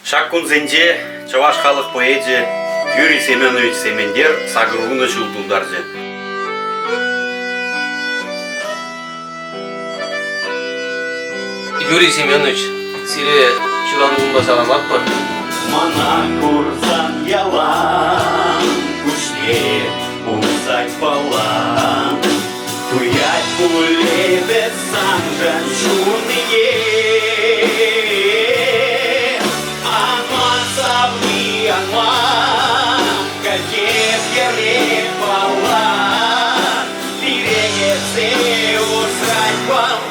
Шаккунзенде чаваш халық поэзия Юрий Семенович Семендер сагыруыны жылтулдаржы. Юрий Семенович, сире чулануында саламат бар. Мана курсан ялан, кушне усать палан. Хуять кулебе санжан шуные. Анма савни анма, катев ере палан. Дирегеце усать палан.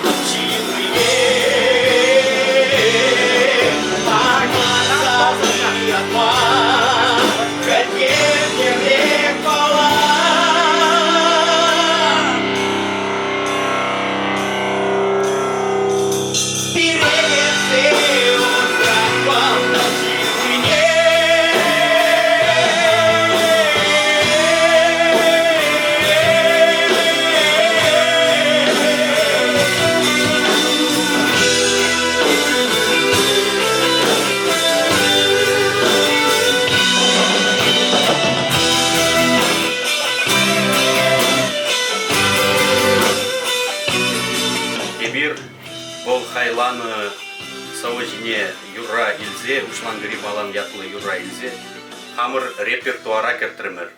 Бир бол хайланы савыжне юра илзе, ушлангри балан ятлы юра илзе, хамыр репертуара кертремер.